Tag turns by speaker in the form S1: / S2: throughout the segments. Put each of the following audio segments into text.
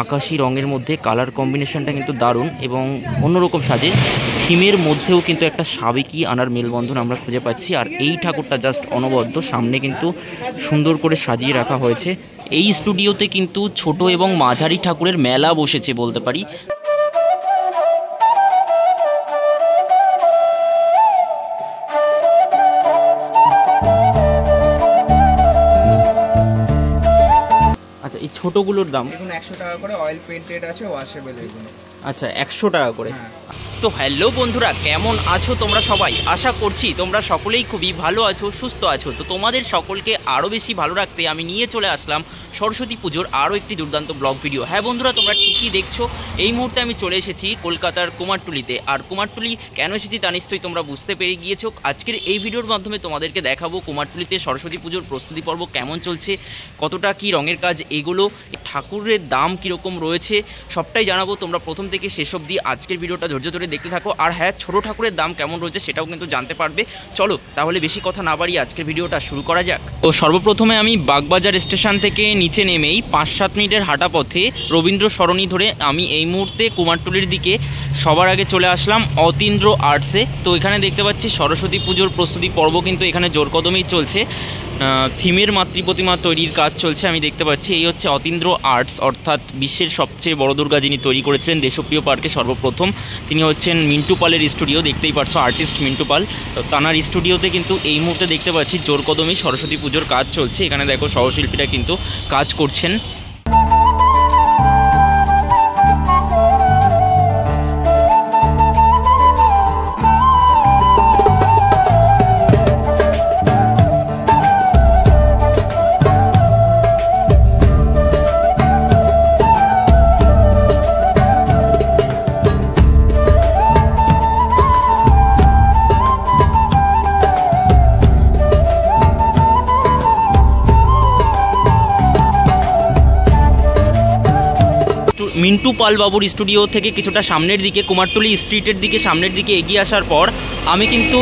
S1: আকাশি রঙের মধ্যে কালার কম্বিনেশনটা কিন্তু দারুণ এবং অন্যরকম সাজে। থিমের মধ্যেও কিন্তু একটা সাবেকি আনার মেলবন্ধন আমরা খুঁজে পাচ্ছি। আর এই ঠাকুরটা জাস্ট অনবদ্য, সামনে কিন্তু সুন্দর করে সাজিয়ে রাখা হয়েছে। এই স্টুডিওতে কিন্তু ছোট এবং মাঝারি ঠাকুরের মেলা বসেছে বলতে পারি। আচ্ছা, এই ছোটগুলোর দাম
S2: এখন 100 টাকা করে, অয়েল পেইন্টেড আছে, ওয়াশেবল এগুলো।
S1: আচ্ছা, 100 টাকা করে। তো হ্যালো বন্ধুরা, কেমন আছো তোমরা সবাই? আশা করছি তোমরা সকলেই খুবই ভালো আছো, সুস্থ আছো। তো তোমাদের সকলকে আরও বেশি ভালো রাখতে আমি নিয়ে চলে আসলাম সরস্বতী পুজোর আরও একটি দুর্দান্ত ব্লগ ভিডিও। হ্যাঁ বন্ধুরা, তোমরা ঠিকই দেখছো, এই মুহূর্তে আমি চলে এসেছি কলকাতার কুমারটুলিতে। আর কুমারটুলি কেন এসেছি তা নিশ্চয়ই তোমরা বুঝতে পেরে গিয়েছো। আজকের এই ভিডিওর মাধ্যমে তোমাদেরকে দেখাবো কুমারটুলিতে সরস্বতী পুজোর প্রস্তুতি পর্ব কেমন চলছে, কতটা কি রঙের কাজ, এগুলো ঠাকুরের দাম কীরকম রয়েছে সবটাই জানাবো। তোমরা প্রথম থেকে শেষ অবধি আজকের ভিডিওটা ধৈর্য ধরে দেখতে থাকো। আর হ্যাঁ, ছোটো ঠাকুরের দাম কেমন রয়েছে সেটাও কিন্তু জানতে পারবে। চলো তাহলে বেশি কথা না বাড়িয়ে আজকের ভিডিওটা শুরু করা যাক। তো সর্বপ্রথমে আমি বাগবাজার স্টেশন থেকে নিচে নেমেই 5-7 মিনিটের হাঁটা পথে রবীন্দ্র সরণি ধরে আমি এই মুহূর্তে কুমারটুলির দিকে সবার আগে চলে আসলাম অতীন্দ্র আর্টসে। তো এখানে দেখতে পাচ্ছি সরস্বতী পুজোর প্রস্তুতি পর্ব কিন্তু এখানে জোর কদমেই চলছে। থিমের মাতৃপ্রতিমা তৈরির কাজ চলছে আমি দেখতে পাচ্ছি। এই হচ্ছে অতীন্দ্র আর্টস, অর্থাৎ বিশ্বের সবচেয়ে বড় দুর্গা যিনি তৈরি করেছিলেন দেশপ্রিয় পার্কে সর্বপ্রথম, তিনি হচ্ছেন মিন্টু পালের স্টুডিও। দেখতেই পাচ্ছ আর্টিস্ট মিন্টু পাল। তো তানার স্টুডিওতে কিন্তু এই মুহূর্তে দেখতে পাচ্ছি জোর কদমেই সরস্বতী পুজোর কাজ চলছে। এখানে দেখো সহশিল্পীরা কিন্তু কাজ করছেন। মিন্টু পাল বাবুর স্টুডিও থেকে কিছুটা সামনের দিকে কুমারটুলি স্ট্রিটের দিকে সামনের দিকে এগিয়ে আসার পর আমি কিন্তু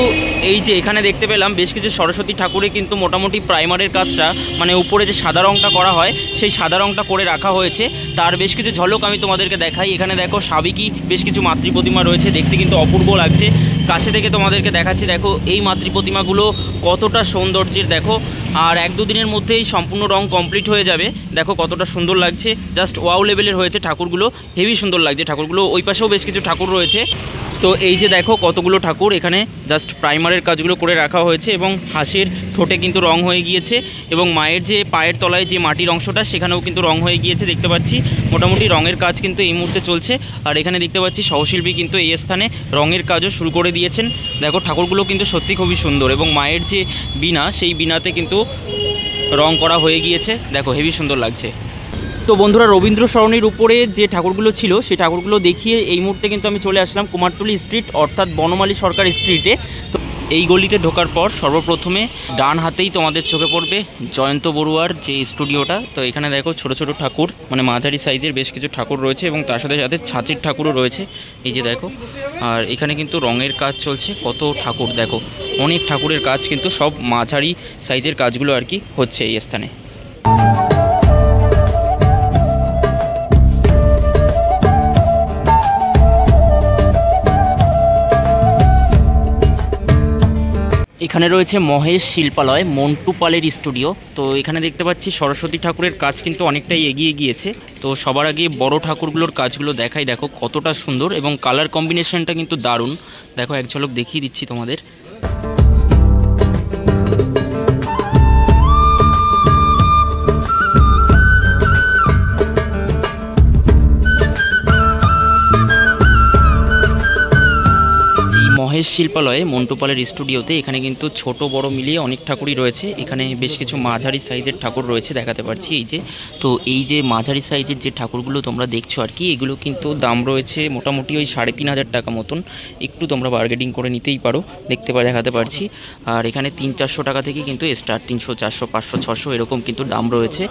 S1: এই যে এখানে দেখতে পেলাম বেশ কিছু সরস্বতী ঠাকুরে কিন্তু মোটামুটি প্রাইমারের কাজটা, মানে উপরে যে সাদা রঙটা করা হয় সেই সাদা রঙটা করে রাখা হয়েছে। তার বেশ কিছু ঝলক আমি তোমাদেরকে দেখাই। এখানে দেখো সাবেকি বেশ কিছু মাতৃপ্রতিমা রয়েছে, দেখতে কিন্তু অপূর্ব লাগছে। কাছে থেকে তোমাদেরকে দেখাচ্ছি, দেখো এই মাতৃপ্রতিমাগুলো কতটা সৌন্দর্যের, দেখো। আর 1-2 দিনের মধ্যেই সম্পূর্ণ রং কমপ্লিট হয়ে যাবে। দেখো কতটা সুন্দর লাগছে, জাস্ট ওয়াও লেভেলের হয়েছে ঠাকুরগুলো, হেভি সুন্দর লাগছে ঠাকুরগুলো। ওই পাশেও বেশ কিছু ঠাকুর রয়েছে। তো এই যে দেখো কতগুলো ঠাকুর এখানে জাস্ট প্রাইমারের কাজগুলো করে রাখা হয়েছে এবং হাঁসের ঠোঁটে কিন্তু রং হয়ে গিয়েছে এবং মায়ের যে পায়ের তলায় যে মাটির অংশটা সেখানেও কিন্তু রং হয়ে গিয়েছে দেখতে পাচ্ছি। মোটামুটি রঙের কাজ কিন্তু এই মুহূর্তে চলছে। আর এখানে দেখতে পাচ্ছি সহশিল্পী কিন্তু এই স্থানে রঙের কাজও শুরু করে দিয়েছেন। দেখো ঠাকুরগুলো কিন্তু সত্যি খুবই সুন্দর এবং মায়ের যে বীণা সেই বীণাতে কিন্তু রং করা হয়ে গিয়েছে, দেখো হেভি সুন্দর লাগছে। তো বন্ধুরা, রবীন্দ্র সরণির উপরে যে ঠাকুরগুলো ছিল সেই ঠাকুরগুলো দেখিয়ে এই মুহূর্তে কিন্তু আমি চলে আসলাম কুমারটুলি স্ট্রিট, অর্থাৎ বনমালী সরকার স্ট্রিটে। তো এই গলিতে ঢোকার পর সর্বপ্রথমে ডান হাতেই তোমাদের চোখে পড়বে জয়ন্ত বড়ুয়ার যে স্টুডিওটা। তো এখানে দেখো ছোট ছোট ঠাকুর, মানে মাঝারি সাইজের বেশ কিছু ঠাকুর রয়েছে এবং তার সাথে সাথে ছাঁচের ঠাকুরও রয়েছে, এই যে দেখো। আর এখানে কিন্তু রঙের কাজ চলছে, কত ঠাকুর দেখো, অনেক ঠাকুরের কাজ কিন্তু সব মাঝারি সাইজের কাজগুলো আর কি হচ্ছে এই স্থানে। এখানে রয়েছে মহেশ শিল্পালয়, মন্টু পালের স্টুডিও। তো এখানে দেখতে পাচ্ছি সরস্বতী ঠাকুরের কাজ কিন্তু অনেকটাই এগিয়ে গিয়েছে। তো সবার আগে বড় ঠাকুরগুলোর কাজগুলো দেখাই, দেখো কতটা সুন্দর এবং কালার কম্বিনেশনটা কিন্তু দারুণ। দেখো এক ঝলক দেখিয়ে দিচ্ছি তোমাদের। মহেশ শিল্পালয়ে মন্টু পালের স্টুডিওতে এখানে কিন্তু ছোট বড় মিলিয়ে অনেক ঠাকুরই রয়েছে। এখানে বেশ কিছু মাঝারি সাইজের ঠাকুর রয়েছে দেখাতে পারছি এই যে। তো এই যে মাঝারি সাইজের যে ঠাকুরগুলো তোমরা দেখছো আর কি, এগুলো কিন্তু দাম রয়েছে মোটামুটি ওই 3,500 টাকা মতন। একটু তোমরা বার্গেনিং করে নিতেই পারো, দেখাতে পারছি। আর এখানে 300-400 টাকা থেকে কিন্তু স্টার্ট, 300, 400, 500, 600 এরকম কিন্তু দাম রয়েছে।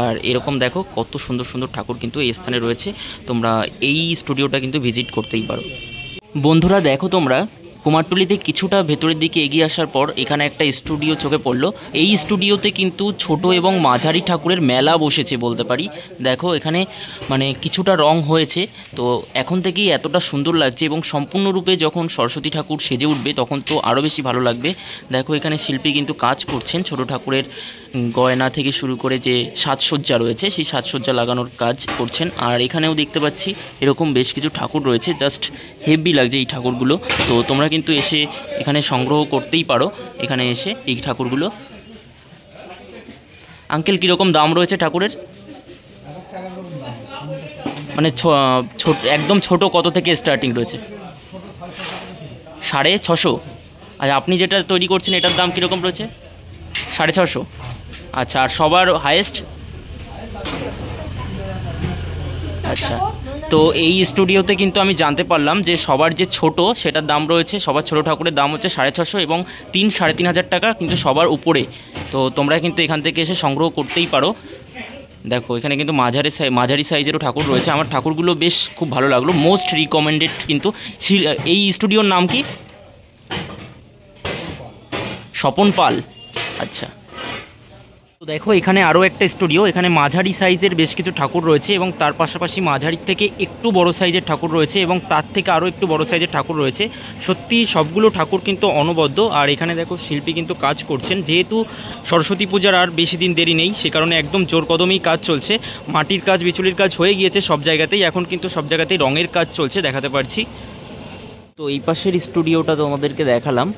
S1: আর এরকম দেখো কত সুন্দর সুন্দর ঠাকুর কিন্তু এই স্থানে রয়েছে। তোমরা এই স্টুডিওটা কিন্তু ভিজিট করতেই পারো। বন্ধুরা দেখো তোমরা কুমারটুলিতে কিছুটা ভেতরের দিকে এগিয়ে আসার পর এখানে একটা স্টুডিও চোখে পড়লো। এই স্টুডিওতে কিন্তু ছোট এবং মাঝারি ঠাকুরের মেলা বসেছে বলতে পারি। দেখো এখানে মানে কিছুটা রং হয়েছে, তো এখন থেকেই এতটা সুন্দর লাগছে এবং সম্পূর্ণরূপে যখন সরস্বতী ঠাকুর সেজে উঠবে তখন তো আরও বেশি ভালো লাগবে। দেখো এখানে শিল্পী কিন্তু কাজ করছেন, ছোট ঠাকুরের গয়না থেকে শুরু করে যে সাজসজ্জা রয়েছে সেই সাজসজ্জা লাগানোর কাজ করছেন। আর এখানেও দেখতে পাচ্ছি এরকম বেশ কিছু ঠাকুর রয়েছে, জাস্ট হেভি লাগছে এই ঠাকুরগুলো। তো তোমরা কিন্তু এসে এখানে সংগ্রহ করতেই পারো, এখানে এসে এই ঠাকুরগুলো। আঙ্কেল কীরকম দাম রয়েছে ঠাকুরের? মানে ছোট একদম ছোট কত থেকে স্টার্টিং রয়েছে? 650। আর আপনি যেটা তৈরি করছেন এটার দাম কীরকম রয়েছে? 650। আচ্ছা, আর সবার হায়েস্ট? আচ্ছা, তো এই স্টুডিওতে কিন্তু আমি জানতে পারলাম যে সবার যে ছোট সেটার দাম রয়েছে, সবার ছোট ঠাকুরের দাম হচ্ছে 650 এবং 3-3.5 হাজার টাকা কিন্তু সবার উপরে। তো তোমরা কিন্তু এখান থেকে এসে সংগ্রহ করতেই পারো। দেখো এখানে কিন্তু মাঝারি সাইজেরও ঠাকুর রয়েছে। আমার ঠাকুরগুলো বেশ খুব ভালো লাগলো, মোস্ট রিকমেন্ডেড। কিন্তু এই স্টুডিওর নাম কি? স্বপন পাল। আচ্ছা, তো দেখো এখানে আরও একটা স্টুডিও, এখানে মাঝারি সাইজের বেশ কিছু ঠাকুর রয়েছে এবং তার পাশাপাশি মাঝারির থেকে একটু বড় সাইজের ঠাকুর রয়েছে এবং তার থেকে আরও একটু বড় সাইজের ঠাকুর রয়েছে। সত্যি সবগুলো ঠাকুর কিন্তু অনবদ্য। আর এখানে দেখো শিল্পী কিন্তু কাজ করছেন, যেহেতু সরস্বতী পূজার আর বেশি দিন দেরি নেই সে কারণে একদম জোর কদমেই কাজ চলছে। মাটির কাজ, বিচুলির কাজ হয়ে গিয়েছে সব জায়গাতেই, এখন কিন্তু সব জায়গাতেই রঙের কাজ চলছে, দেখাতে পারছি। তো এই পাশের স্টুডিওটা তোমাদেরকে দেখালাম,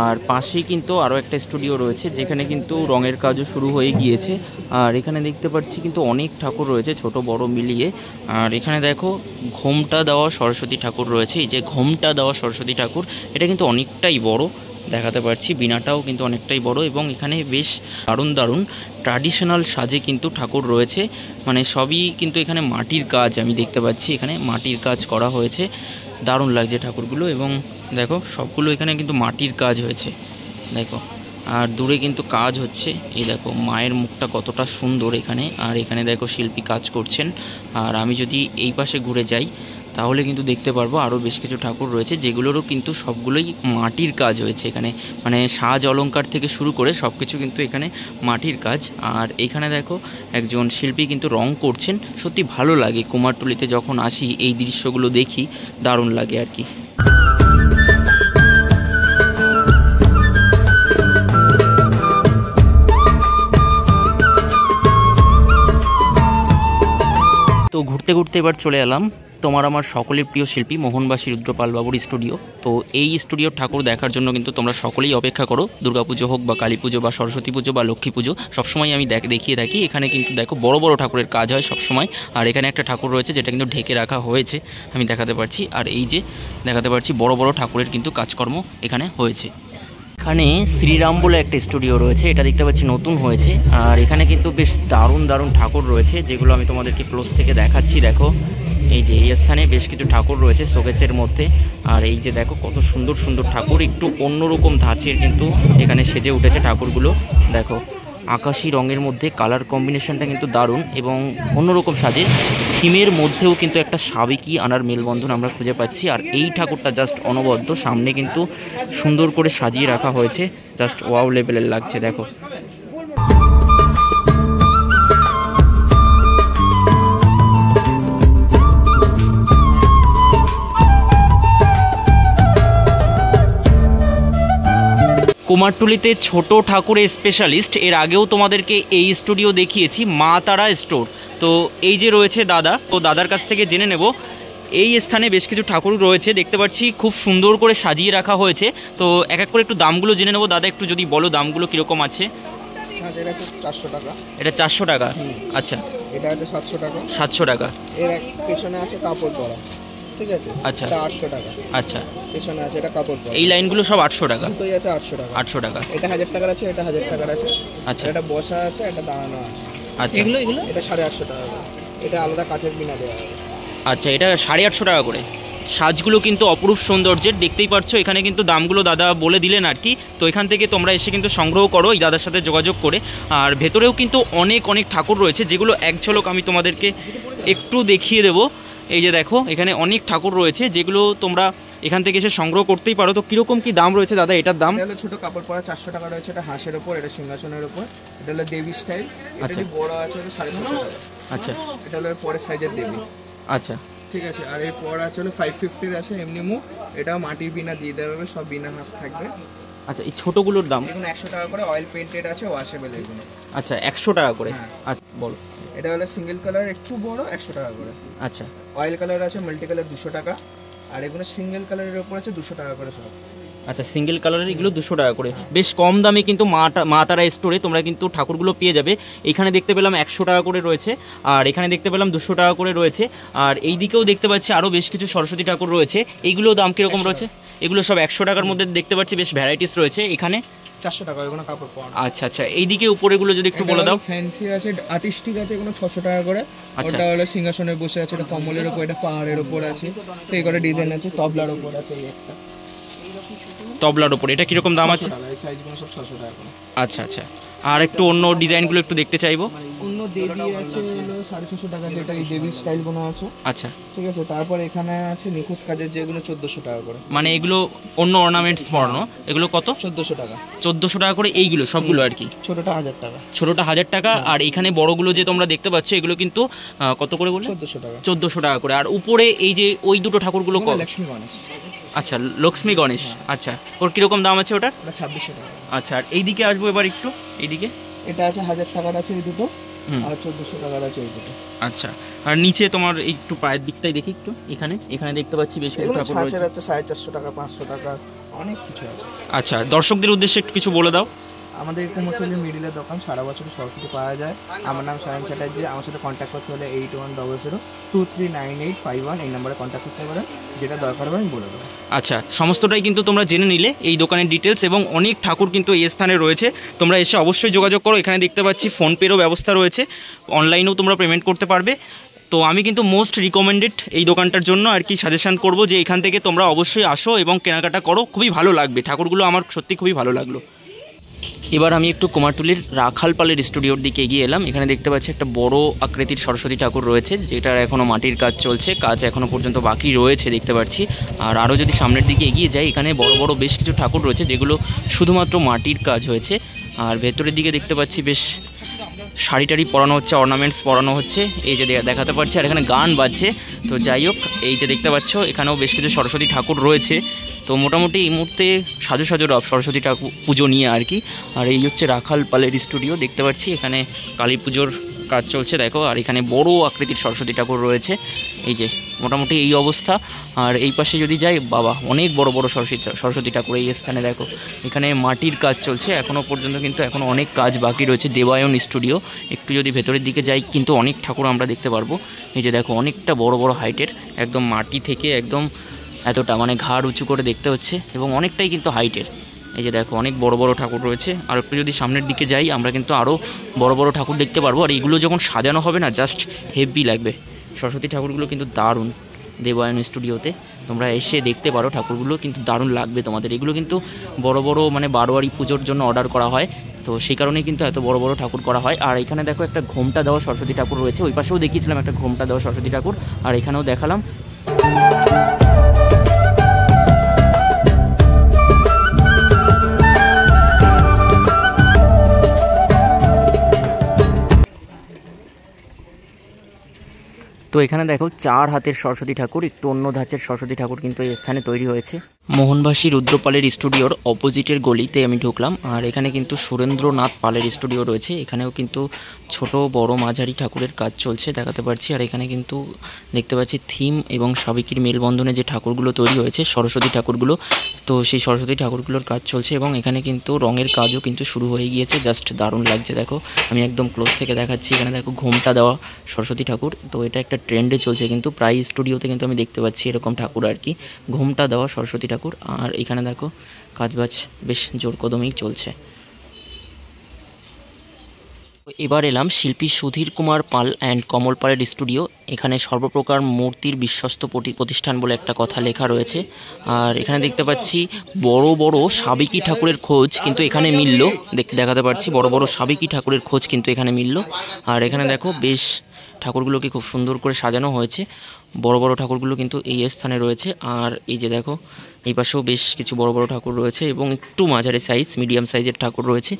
S1: আর পাশেই কিন্তু আরও একটা স্টুডিও রয়েছে যেখানে কিন্তু রঙের কাজও শুরু হয়ে গিয়েছে। আর এখানে দেখতে পাচ্ছি কিন্তু অনেক ঠাকুর রয়েছে ছোট বড় মিলিয়ে। আর এখানে দেখো ঘোমটা দেওয়া সরস্বতী ঠাকুর রয়েছে, এই যে ঘোমটা দেওয়া সরস্বতী ঠাকুর, এটা কিন্তু অনেকটাই বড়, দেখাতে পারছি। বিনাটাও কিন্তু অনেকটাই বড় এবং এখানে বেশ দারুণ দারুণ ট্র্যাডিশনাল সাজে কিন্তু ঠাকুর রয়েছে। মানে সবই কিন্তু এখানে মাটির কাজ, আমি দেখতে পাচ্ছি এখানে মাটির কাজ করা হয়েছে। দারুণ লাগছে ঠাকুরগুলো এবং দেখো সবগুলো এখানে কিন্তু মাটির কাজ হয়েছে, দেখো। আর দূরে কিন্তু কাজ হচ্ছে, এই দেখো মায়ের মুখটা কতটা সুন্দর এখানে। আর এখানে দেখো শিল্পী কাজ করছেন। আর আমি যদি এই পাশে ঘুরে যাই তাহলে কিন্তু দেখতে পারবো আরও বেশ কিছু ঠাকুর রয়েছে যেগুলোরও কিন্তু সবগুলোই মাটির কাজ হয়েছে এখানে। মানে সাজ অলংকার থেকে শুরু করে সব কিছু কিন্তু এখানে মাটির কাজ। আর এখানে দেখো একজন শিল্পী কিন্তু রং করছেন। সত্যি ভালো লাগে, কুমারটুলিতে যখন আসি এই দৃশ্যগুলো দেখি, দারুণ লাগে আর কি। তো ঘুরতে ঘুরতে এবার চলে এলাম তোমার আমার সকলের প্রিয় শিল্পী মোহনবাসী রুদ্রপাল বাবুর স্টুডিও। তো এই স্টুডিওর ঠাকুর দেখার জন্য কিন্তু তোমরা সকলেই অপেক্ষা করো, দুর্গাপুজো হোক বা কালী পুজো বা সরস্বতী পুজো বা লক্ষ্মী পুজো, সবসময় আমি দেখিয়ে থাকি। এখানে কিন্তু দেখো বড় বড় ঠাকুরের কাজ হয় সবসময়। আর এখানে একটা ঠাকুর রয়েছে যেটা কিন্তু ঢেকে রাখা হয়েছে, আমি দেখাতে পারছি। আর এই যে দেখাতে পারছি বড় বড় ঠাকুরের কিন্তু কাজকর্ম এখানে হয়েছে। এখানে শ্রীরাম বলে একটা স্টুডিও রয়েছে, এটা দেখতে পাচ্ছি নতুন হয়েছে। আর এখানে কিন্তু বেশ দারুণ দারুণ ঠাকুর রয়েছে যেগুলো আমি তোমাদেরকে ক্লোজ থেকে দেখাচ্ছি। দেখো এই যে এই স্থানে বেশ কিছু ঠাকুর রয়েছে শোকেসের মধ্যে। আর এই যে দেখো কত সুন্দর সুন্দর ঠাকুর, একটু অন্যরকম ধাঁচের কিন্তু এখানে সেজে উঠেছে ঠাকুরগুলো। দেখো আকাশি রঙের মধ্যে কালার কম্বিনেশনটা কিন্তু দারুণ এবং অন্যরকম সাজে। থিমের মধ্যেও কিন্তু একটা সাবেকি আনার মেলবন্ধন আমরা খুঁজে পাচ্ছি। আর এই ঠাকুরটা জাস্ট অনবদ্য, সামনে কিন্তু সুন্দর করে সাজিয়ে রাখা হয়েছে, জাস্ট ওয়াও লেভেলের লাগছে। দেখো কুমারটুলিতে ছোট ঠাকুরের স্পেশালিস্ট, এর আগেও তোমাদেরকে এই স্টুডিও দেখিয়েছি, মা তারা স্টোর। তো এই যে রয়েছে দাদা, তো দাদার কাছ থেকে জেনে নেব এই স্থানে বেশ কিছু ঠাকুর রয়েছে দেখতে পাচ্ছি, খুব সুন্দর করে সাজিয়ে রাখা হয়েছে। তো এক এক করে একটু দামগুলো জেনে নেবো। দাদা একটু যদি বলো দামগুলো কীরকম আছে।
S2: এটা 400 টাকা।
S1: এটা 400 টাকা। আচ্ছা,
S2: এটা আছে 700 টাকা।
S1: 700 টাকা।
S2: এর পেছনে আছে কাপড় পরা, ঠিক আছে।
S1: আচ্ছা,
S2: এটা 800 টাকা।
S1: আচ্ছা,
S2: পেছনে আছে এটা কাপড় পরা।
S1: এই লাইনগুলো সব 800 টাকা।
S2: দুটোই আছে 800 টাকা।
S1: 800 টাকা।
S2: এটা 1000 টাকার আছে, এটা 1000 টাকার আছে।
S1: আচ্ছা,
S2: এটা বসা আছে, এটা দাঁড়ানো আছে।
S1: আচ্ছা, এগুলো
S2: এটা 850 টাকা। এটা আলাদা কাঠের বিনা দেওয়া আছে।
S1: আচ্ছা, এটা 850 টাকা করে। সাজগুলো কিন্তু অপরূপ সৌন্দর্যের, দেখতেই পাচ্ছ। এখানে কিন্তু দামগুলো দাদা বলে দিলেন আর কি। তো এখান থেকে তোমরা এসে কিন্তু সংগ্রহ করো এই দাদার সাথে যোগাযোগ করে। আর ভেতরেও কিন্তু অনেক অনেক ঠাকুর রয়েছে যেগুলো এক ঝলক আমি তোমাদেরকে একটু দেখিয়ে দেবো। এই যে দেখো এখানে অনেক ঠাকুর রয়েছে যেগুলো তোমরা এখান থেকে এসে সংগ্রহ করতেই পারো। তো কীরকম কী দাম রয়েছে দাদা এটার দাম?
S2: এটা হলো ছোটো কাপড় পরা 400 টাকা রয়েছে, এটা হাঁসের ওপর, এটা সিংহাসনের ওপর। এটা হলো দেবী স্টাইল, এটা বড় আছে, এটা 650 টাকা।
S1: আচ্ছা,
S2: এটা হলো পরের সাইজের দেবী।
S1: আচ্ছা
S2: ঠিক আছে। আর এই পর আছে হলো 550 আছে এমনি মুখ, এটাও মাটির বিনা দিয়ে দেওয়া হবে, সব বিনা হাঁস থাকবে।
S1: আচ্ছা, এই ছোটোগুলোর দাম?
S2: এগুলো 100 টাকা করে, অয়েল পেন্টেড আছে, ওয়াশেবল এগুলো।
S1: আচ্ছা, 100 টাকা করে। আচ্ছা বলো।
S2: এটা হলো সিঙ্গেল কালার একটু বড়, 100 টাকা করে।
S1: আচ্ছা,
S2: অয়েল কালার আছে, মাল্টি কালার 200 টাকা। আর এগুলো সিঙ্গেল কালারের উপর আছে 200 টাকা করে সব।
S1: আচ্ছা, সিঙ্গেল কালারের এগুলো 200 টাকা করে। বেশ কম দামে কিন্তু মা তারা স্টোরে তোমরা কিন্তু ঠাকুরগুলো পেয়ে যাবে। এখানে দেখতে পেলাম 100 টাকা করে রয়েছে, আর এখানে দেখতে পেলাম 200 টাকা করে রয়েছে। আর এই দিকেও দেখতে পাচ্ছি আরও বেশ কিছু সরস্বতী ঠাকুর রয়েছে। এইগুলো দাম কীরকম রয়েছে? এগুলো সব 100 টাকার মধ্যে দেখতে পাচ্ছি, বেশ ভ্যারাইটিস রয়েছে। এখানে
S2: 400 টাকা এগুলো কাপড় পাওয়া।
S1: আচ্ছা আচ্ছা, এইদিকে উপরেগুলো যদি একটু বলে দাও।
S2: ফ্যান্সি আছে, আর্টিস্টিক আছে, এগুলো 600 টাকা করে।
S1: আচ্ছা,
S2: ওটা হলো সিংহাসনে বসে আছে, এটা কমলের উপর, এটা পাহাড়ের উপর আছে। তো এই করে ডিজাইন আছে, তবলার উপর আছে এই একটা।
S1: তবলার উপর এটা কীরকম দাম আছে?
S2: এই সাইজগুলো সব 600 টাকা করে।
S1: আচ্ছা আচ্ছা, আর একটু অন্য ডিজাইনগুলো একটু দেখতে চাইবো।
S2: অন্য দেবী আছে হলো 650 টাকা, যেটা এই দেবী স্টাইল গুলো আছে।
S1: আচ্ছা,
S2: ঠিক আছে। তারপর এখানে আছে নিখুঁত কাজের, যেগুলো 1400 টাকা করে।
S1: মানে এগুলো অন্য অর্নামেন্টস পরানো, এগুলো কত?
S2: 1400 টাকা।
S1: 1400 টাকা করে এইগুলো সবগুলো আর কি?
S2: ছোটটা 1000 টাকা।
S1: ছোটোটা 1000 টাকা। আর এখানে বড়গুলো যে তোমরা দেখতে পাচ্ছ এগুলো কিন্তু কত করে বলে?
S2: 1400 টাকা।
S1: 1400 টাকা করে। আর উপরে এই যে ওই দুটো ঠাকুরগুলো
S2: লক্ষ্মী গণেশ।
S1: আচ্ছা, লক্ষ্মী গণেশ। আচ্ছা, ওর কীরকম দাম আছে ওটার?
S2: 2600 টাকা।
S1: আচ্ছা, আর এইদিকে আসবো এবার একটু, এইদিকে
S2: এটা আছে 1000 টাকার আছে এই দুটো, আর 1400 টাকার আছে এই দুটো।
S1: আচ্ছা, আর নিচে তোমার একটু পায়ের দিকটাই দেখি একটু। এখানে দেখতে পাচ্ছি বেশ কিছু ঠাকুর রয়েছে।
S2: 450 টাকা, 500 টাকা, অনেক কিছু আছে।
S1: আচ্ছা, দর্শকদের উদ্দেশ্যে একটু কিছু বলে দাও।
S2: আমাদের কুমোরটুলি মিডিলের দোকান, সারা বছর সরস্বতী পাওয়া যায়। আমার নাম সায়ন চ্যাটার্জি। আমার সাথে কন্ট্যাক্ট করতে হলে 8100239851 এই নম্বরে কন্ট্যাক্ট করতে পারেন। যেটা দরকার হবে আমি বলে দেবো।
S1: আচ্ছা, সমস্তটাই কিন্তু তোমরা জেনে নিলে এই দোকানের ডিটেলস, এবং অনেক ঠাকুর কিন্তু এই স্থানে রয়েছে। তোমরা এসে অবশ্যই যোগাযোগ করো। এখানে দেখতে পাচ্ছি ফোনপেরও ব্যবস্থা রয়েছে, অনলাইনেও তোমরা পেমেন্ট করতে পারবে। তো আমি কিন্তু মোস্ট রিকমেন্ডেড এই দোকানটার জন্য আর কি সাজেশন করব যে এখান থেকে তোমরা অবশ্যই আসো এবং কেনাকাটা করো, খুবই ভালো লাগবে। ঠাকুরগুলো আমার সত্যি খুবই ভালো লাগলো। এবার আমি একটু কুমারটুলির রাখালপালের স্টুডিওর দিকে এগিয়ে এলাম। এখানে দেখতে পাচ্ছি একটা বড় আকৃতির সরস্বতী ঠাকুর রয়েছে, যেটার এখনও মাটির কাজ চলছে, কাজ এখনও পর্যন্ত বাকি রয়েছে দেখতে পাচ্ছি। আর আরও যদি সামনের দিকে এগিয়ে যাই, এখানে বড় বড় বেশ কিছু ঠাকুর রয়েছে যেগুলো শুধুমাত্র মাটির কাজ হয়েছে। আর ভেতরের দিকে দেখতে পাচ্ছি বেশ শাড়ি টাড়ি পরানো হচ্ছে, অর্নামেন্টস পরানো হচ্ছে, এই যে দেখাতে পারছি। আর এখানে গান বাজছে। তো যাই হোক, এই যে দেখতে পাচ্ছ এখানেও বেশ কিছু সরস্বতী ঠাকুর রয়েছে। তো মোটামুটি এই মুহূর্তে সাজু সাজু রব সরস্বতী ঠাকুর পুজো নিয়ে আর কি। আর এই হচ্ছে রাখালপালের স্টুডিও, দেখতে পাচ্ছি এখানে কালী পুজোর কাজ চলছে দেখো। আর এখানে বড় আকৃতির সরস্বতী ঠাকুর রয়েছে, এই যে মোটামুটি এই অবস্থা। আর এই পাশে যদি যাই, বাবা অনেক বড় বড় সরস্বতী ঠাকুর এই স্থানে দেখো। এখানে মাটির কাজ চলছে এখনও পর্যন্ত, কিন্তু এখনও অনেক কাজ বাকি রয়েছে। দেবায়ন স্টুডিও, একটু যদি ভেতরের দিকে যাই কিন্তু অনেক ঠাকুর আমরা দেখতে পারবো। এই যে দেখো অনেকটা বড় বড় হাইটের, একদম মাটি থেকে একদম এতটা মানে ঘাড় উঁচু করে দেখতে হচ্ছে, এবং অনেকটাই কিন্তু হাইটের। এই যে দেখো অনেক বড় বড় ঠাকুর রয়েছে। আর একটু যদি সামনের দিকে যাই আমরা কিন্তু আরও বড় বড় ঠাকুর দেখতে পারবো। আর এগুলো যখন সাজানো হবে না, জাস্ট হেভি লাগবে। সরস্বতী ঠাকুরগুলো কিন্তু দারুণ। দেবায়ন স্টুডিওতে তোমরা এসে দেখতে পারো, ঠাকুরগুলো কিন্তু দারুণ লাগবে তোমাদের। এগুলো কিন্তু বড় বড় মানে বারোয়ারি পুজোর জন্য অর্ডার করা হয়, তো সেই কারণেই কিন্তু এত বড় বড় ঠাকুর করা হয়। আর এখানে দেখো একটা ঘোমটা দেওয়া সরস্বতী ঠাকুর রয়েছে, ওই পাশেও দেখিয়েছিলাম একটা ঘোমটা দেওয়া সরস্বতী ঠাকুর, আর এখানেও দেখালাম। তো এখানে দেখো 4 হাতের সরস্বতী ঠাকুর, একটু অন্য ধাঁচের সরস্বতী ঠাকুর কিন্তু এই স্থানে তৈরি হয়েছে। মোহনবাসী রুদ্রপালের স্টুডিওর অপোজিটের গলিতে আমি ঢুকলাম। আর এখানে কিন্তু সুরেন্দ্রনাথ পালের স্টুডিও রয়েছে, এখানেও কিন্তু ছোট বড় মাঝারি ঠাকুরের কাজ চলছে দেখাতে পারছি। আর এখানে কিন্তু দেখতে পাচ্ছি থিম এবং সাবিকির মেলবন্ধনে যে ঠাকুরগুলো তৈরি হয়েছে সরস্বতী ঠাকুরগুলো, তো সেই সরস্বতী ঠাকুরগুলোর কাজ চলছে। এবং এখানে কিন্তু রঙের কাজও কিন্তু শুরু হয়ে গিয়েছে, জাস্ট দারুণ লাগছে দেখো। আমি একদম ক্লোজ থেকে দেখাচ্ছি। এখানে দেখো ঘোমটা দেওয়া সরস্বতী ঠাকুর, তো এটা একটা ট্রেন্ডে চলছে কিন্তু প্রায় স্টুডিওতে কিন্তু আমি দেখতে পাচ্ছি এরকম ঠাকুর আর কি, ঘোমটা দেওয়া সরস্বতী ঠাকুর। আর এখানে দেখো কাজবাজ বেশ জোর কদমেই চলছে। এবার এলাম শিল্পী সুধীর কুমার পাল অ্যান্ড কমল পালের স্টুডিও। এখানে সর্বপ্রকার মূর্তির বিশ্বস্ত প্রতিষ্ঠান বলে একটা কথা লেখা রয়েছে। আর এখানে দেখতে পাচ্ছি বড় বড় সাবেকি ঠাকুরের খোঁজ কিন্তু এখানে মিলল, দেখাতে পারছি বড় বড় সাবেকি ঠাকুরের খোঁজ কিন্তু এখানে মিলল। আর এখানে দেখো বেশ ঠাকুরগুলোকে খুব সুন্দর করে সাজানো হয়েছে। বড় বড় ঠাকুরগুলো কিন্তু এই স্থানে রয়েছে। আর এই যে দেখো এই পাশেও বেশ কিছু বড় বড় ঠাকুর রয়েছে এবং একটু মাঝারি সাইজ, মিডিয়াম সাইজের ঠাকুর রয়েছে।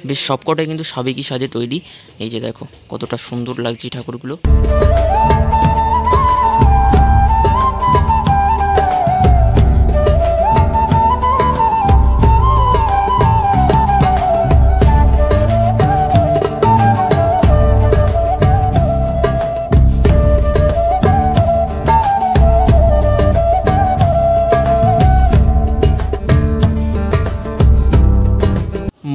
S1: বেশ সবকটাই কিন্তু সাবেকি সাজে তৈরি। এই যে দেখো কতটা সুন্দর লাগছে এই ঠাকুরগুলো।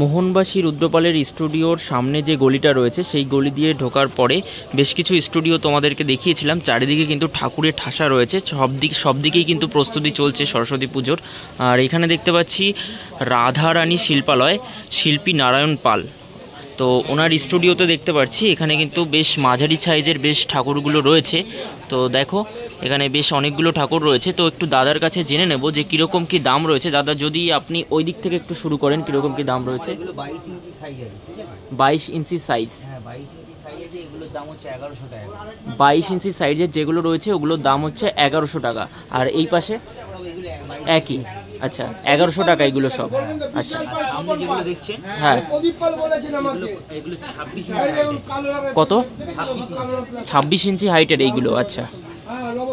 S1: মোহনবাসী রুদ্রপালের স্টুডিওর সামনে যে গলিটা রয়েছে সেই গলি দিয়ে ঢোকার পরে বেশ কিছু স্টুডিও তোমাদেরকে দেখিয়েছিলাম। চারিদিকে কিন্তু ঠাকুরের ঠাসা রয়েছে, সব দিকেই কিন্তু প্রস্তুতি চলছে সরস্বতী পুজোর। আর এখানে দেখতে পাচ্ছি রাধারানী শিল্পালয়, শিল্পী নারায়ণ পাল, তো ওনার স্টুডিওতে দেখতে পাচ্ছি এখানে কিন্তু বেশ মাঝারি সাইজের বেশ ঠাকুরগুলো রয়েছে। তো দেখো এখানে বেশ অনেকগুলো ঠাকুর রয়েছে। তো একটু দাদার কাছে জেনে নেব যে কীরকম কী দাম রয়েছে। দাদা যদি আপনি ওই দিক থেকে একটু শুরু করেন, কীরকম কী দাম রয়েছে?
S3: 22 ইঞ্চি সাইজ আছে, ঠিক আছে?
S1: 22 ইঞ্চি সাইজ,
S3: হ্যাঁ 22 ইঞ্চি সাইজের এগুলোর দাম হচ্ছে 1100 টাকা।
S1: 22 ইঞ্চি সাইজের যেগুলো রয়েছে ওগুলোর দাম হচ্ছে 1100 টাকা। আর এই পাশে একই, আচ্ছা 1100 টাকা এগুলো সব। আচ্ছা
S3: সামনে যেগুলো দেখছেন,
S1: হ্যাঁ
S3: এগুলো 26 ইঞ্চি।
S1: কত? 26 ইঞ্চি হাইটের এইগুলো। আচ্ছা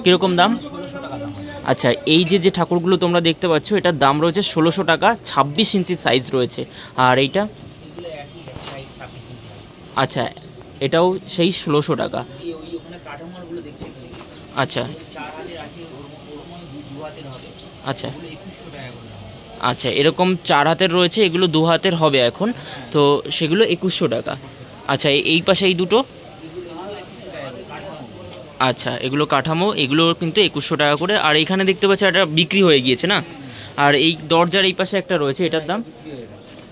S1: কীরকম দাম?
S3: 1600 টাকা দাম।
S1: আচ্ছা এই যে ঠাকুরগুলো তোমরা দেখতে পাচ্ছ এটার দাম রয়েছে 1600 টাকা, 26 ইঞ্চি সাইজ রয়েছে। আর এইটা?
S3: এগুলো একই সাইজ 26 ইঞ্চি।
S1: আচ্ছা এটাও সেই 1600 টাকা।
S3: ওই ওখানে কাঠামোগুলো দেখছেন,
S1: আচ্ছা
S3: 4 হাতের আছে, ওর মধ্যে 2 হাতের হবে।
S1: আচ্ছা
S3: এগুলো 2100 টাকা করে দাম।
S1: আচ্ছা এরকম 4 হাতের রয়েছে, এগুলো 2 হাতের হবে এখন, তো সেগুলো 2100 টাকা। আচ্ছা এই পাশে এই দুটো? আচ্ছা এগুলো কাঠামো, এগুলো কিন্তু 2100 টাকা করে। আর এখানে দেখতে পাচ্ছি এটা বিক্রি হয়ে গিয়েছে না? আর এই দরজার এই পাশে একটা রয়েছে, এটার দাম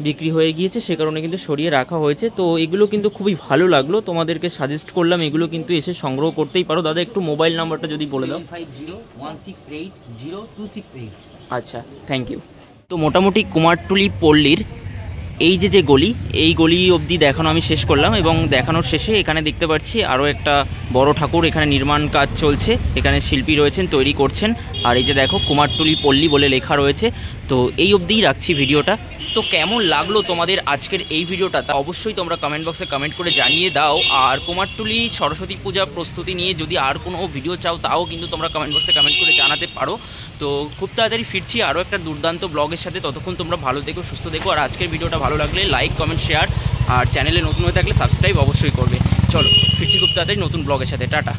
S1: বিক্রি হয়ে গিয়েছে, সে কারণে কিন্তু সরিয়ে রাখা হয়েছে। তো এগুলো কিন্তু খুবই ভালো লাগলো, তোমাদেরকে সাজেস্ট করলাম এগুলো কিন্তু এসে সংগ্রহ করতেই পারো। দাদা একটু মোবাইল নাম্বারটা যদি বলে দাও।
S3: 7501680268।
S1: আচ্ছা থ্যাংক ইউ। তো মোটামুটি কুমারটুলি পল্লীর এই যে গলি, এই গলি অবধি দেখানো আমি শেষ করলাম এবং দেখানোর শেষে এখানে দেখতে পাচ্ছি আরও একটা বড় ঠাকুর এখানে নির্মাণ কাজ চলছে। এখানে শিল্পী রয়েছেন, তৈরি করছেন। আর এই যে দেখো কুমারটুলি পল্লী বলে লেখা রয়েছে। তো এই অবধিই রাখছি ভিডিওটা। তো কেমন লাগলো তোমাদের আজকের এই ভিডিওটা তা অবশ্যই তোমরা কমেন্ট বক্সে কমেন্ট করে জানিয়ে দাও। আর কুমারটুলি সরস্বতী পূজা প্রস্তুতি নিয়ে যদি আর কোনো ভিডিও চাও তাও কিন্তু তোমরা কমেন্ট বক্সে কমেন্ট করে জানাতে পারো। তো খুব তাড়াতাড়ি ফিরছি আরও একটা দুর্দান্ত ব্লগের সাথে। ততক্ষণ তোমরা ভালো থেকো, সুস্থ থেকো। আর আজকের ভিডিওটা ভালো লাগলে লাইক, কমেন্ট, শেয়ার, আর চ্যানেলে নতুন হয়ে থাকলে সাবস্ক্রাইব অবশ্যই করবে। চলো ফিরছি খুব তাড়াতাড়ি নতুন ব্লগের সাথে। টাটা।